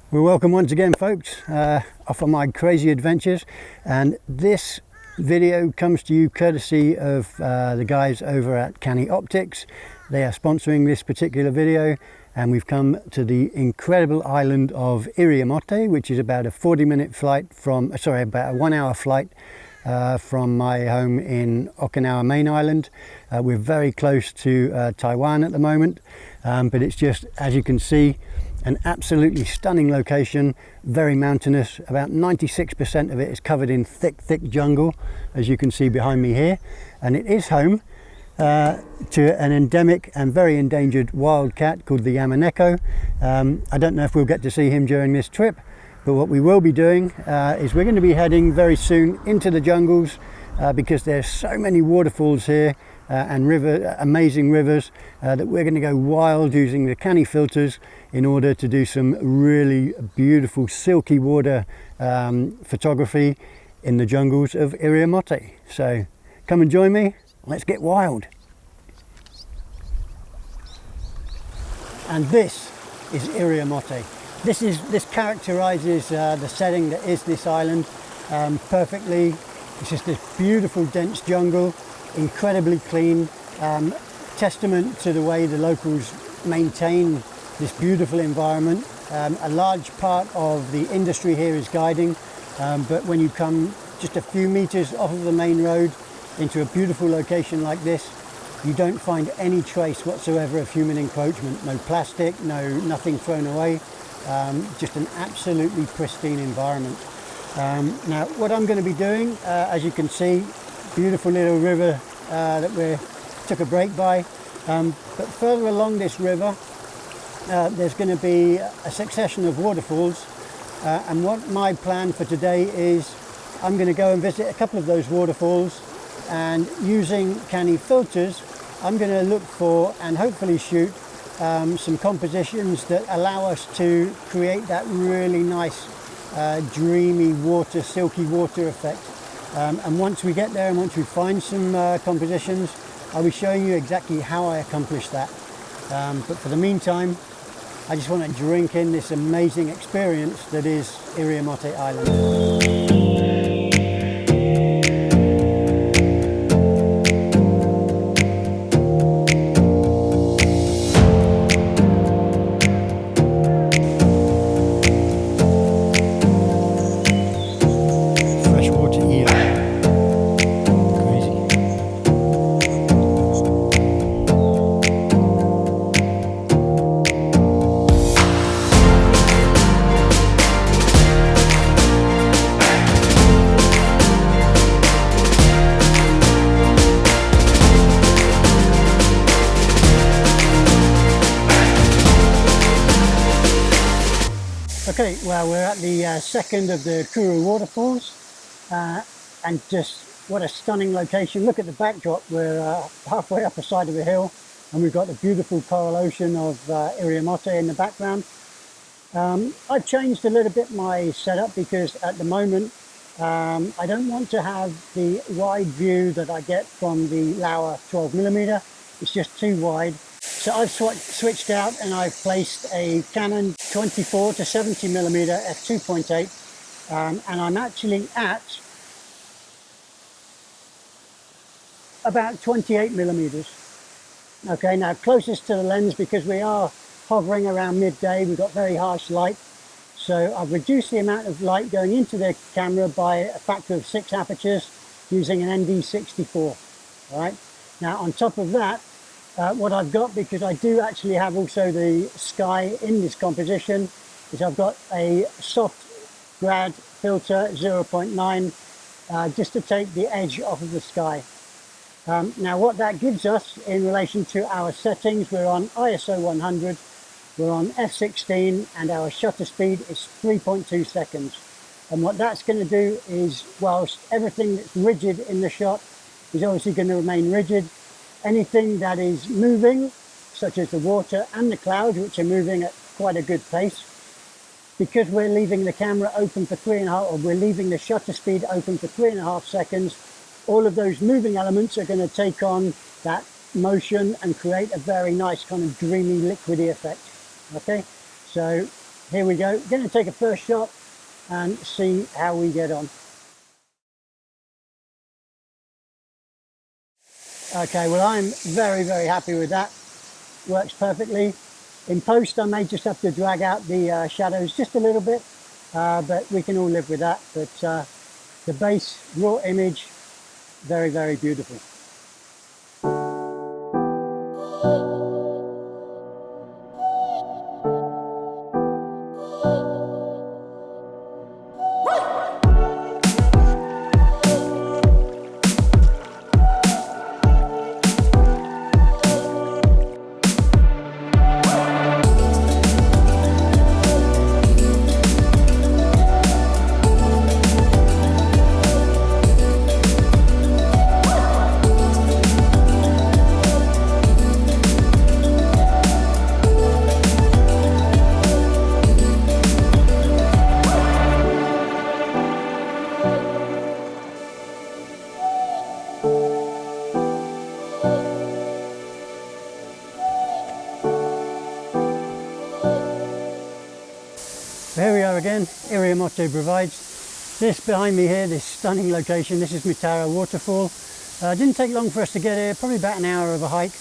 Well, welcome once again, folks, off on my crazy adventures, and this video comes to you courtesy of the guys over at KANI Optics. They are sponsoring this particular video, and we've come to the incredible island of Iriomote, which is about a 40-minute flight from, about a 1-hour flight from my home in Okinawa main island. We're very close to Taiwan at the moment, but it's just, as you can see, an absolutely stunning location, very mountainous. About 96% of it is covered in thick jungle, as you can see behind me here, and it is home to an endemic and very endangered wild cat called the Yamaneko. I don't know if we'll get to see him during this trip, but what we will be doing is we're going to be heading very soon into the jungles because there's so many waterfalls here and amazing rivers that we're going to go wild using the KANI filters in order to do some really beautiful silky water photography in the jungles of Iriomote. So come and join me, let's get wild. And this is Iriomote. This characterizes the setting that is this island perfectly. It's just this beautiful dense jungle, incredibly clean, testament to the way the locals maintain this beautiful environment. A large part of the industry here is guiding, but when you come just a few meters off of the main road into a beautiful location like this, you don't find any trace whatsoever of human encroachment. No plastic, nothing thrown away, just an absolutely pristine environment. Now what I'm going to be doing, as you can see, beautiful little river that we took a break by, but further along this river there's going to be a succession of waterfalls, and what my plan for today is I'm going to go and visit a couple of those waterfalls, and using KANI filters I'm going to look for and hopefully shoot some compositions that allow us to create that really nice dreamy water, silky water effect. And once we get there and once we find some compositions, I'll be showing you exactly how I accomplish that. But for the meantime, I just want to drink in this amazing experience that is Iriomote Island. Okay, well, we're at the second of the Kuru waterfalls, and just what a stunning location. Look at the backdrop. We're halfway up the side of a hill, and we've got the beautiful coral ocean of Iriomote in the background. I've changed a little bit my setup because at the moment I don't want to have the wide view that I get from the Laowa 12mm. It's just too wide. So I've switched out and I've placed a Canon 24 to 70mm f2.8, and I'm actually at about 28mm. Okay, now closest to the lens because we are hovering around midday, we've got very harsh light. So I've reduced the amount of light going into the camera by a factor of 6 apertures using an ND64. All right, now on top of that, what I've got, because I do actually have also the sky in this composition, is I've got a soft grad filter 0.9 just to take the edge off of the sky. Now what that gives us in relation to our settings, we're on ISO 100, we're on f16, and our shutter speed is 3.2 seconds. And what that's going to do is, whilst everything that's rigid in the shot is obviously going to remain rigid, anything that is moving, such as the water and the clouds, which are moving at quite a good pace, because we're leaving the camera open for 3.5, or we're leaving the shutter speed open for 3.5 seconds, all of those moving elements are going to take on that motion and create a very nice kind of dreamy liquidy effect. Okay, so here we go. Going to take a first shot and see how we get on. Okay, well, I'm very, very happy with that. Works perfectly. In post, I may just have to drag out the shadows just a little bit, but we can all live with that. But the base raw image, very, very beautiful. So here we are again, Iriomote provides. This behind me here, this stunning location, this is Mitara Waterfall. Didn't take long for us to get here, probably about an hour of a hike,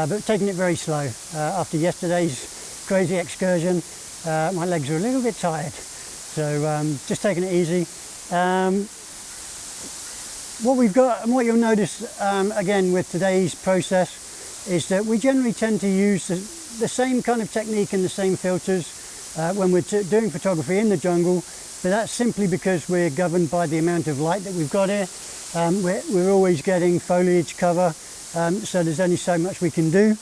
but taking it very slow. After yesterday's crazy excursion, my legs are a little bit tired, so just taking it easy. What we've got, and what you'll notice again with today's process, is that we generally tend to use the same kind of technique and the same filters when we're doing photography in the jungle, but that's simply because we're governed by the amount of light that we've got here. We're always getting foliage cover, so there's only so much we can do.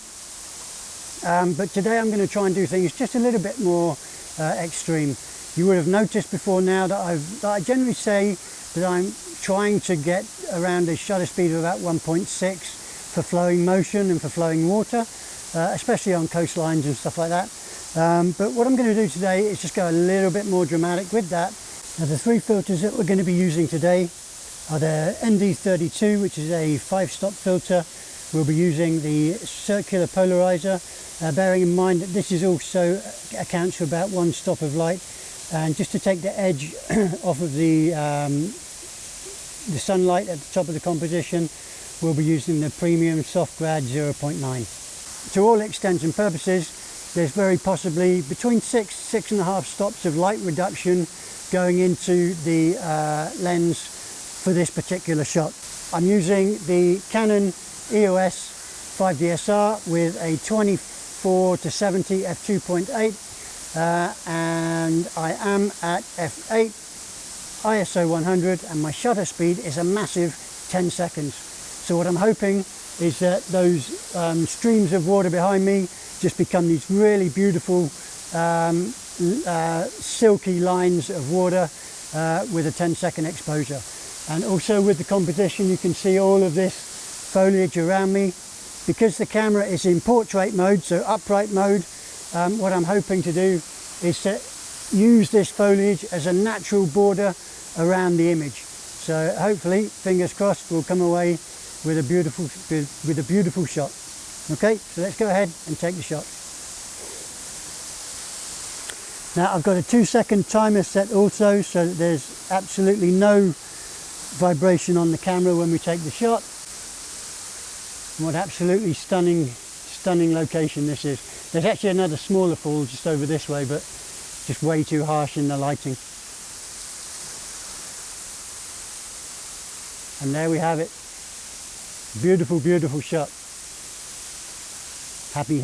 But today I'm going to try and do things just a little bit more extreme. You would have noticed before now that I generally say that I'm trying to get around a shutter speed of about 1.6 for flowing motion and for flowing water, especially on coastlines and stuff like that. But what I'm going to do today is just go a little bit more dramatic with that. Now, the three filters that we're going to be using today are the ND32, which is a 5-stop filter. We'll be using the circular polarizer, bearing in mind that this is also accounts for about 1 stop of light. And just to take the edge off of the sunlight at the top of the composition, we'll be using the premium soft grad 0.9. To all intents and purposes, there's very possibly between 6.5 stops of light reduction going into the lens for this particular shot. I'm using the Canon EOS 5DSR with a 24-70 f2.8 and I am at f8 ISO 100 and my shutter speed is a massive 10 seconds. So what I'm hoping is that those streams of water behind me just become these really beautiful silky lines of water with a 10-second exposure. And also with the composition, you can see all of this foliage around me. Because the camera is in portrait mode, so upright mode, what I'm hoping to do is to use this foliage as a natural border around the image. So hopefully, fingers crossed, we'll come away with a beautiful shot. Okay, so let's go ahead and take the shot. Now I've got a 2-second timer set also, so that there's absolutely no vibration on the camera when we take the shot. What absolutely stunning location this is. There's actually another smaller fall just over this way, but just way too harsh in the lighting. And there we have it. Beautiful, beautiful shot. Happy.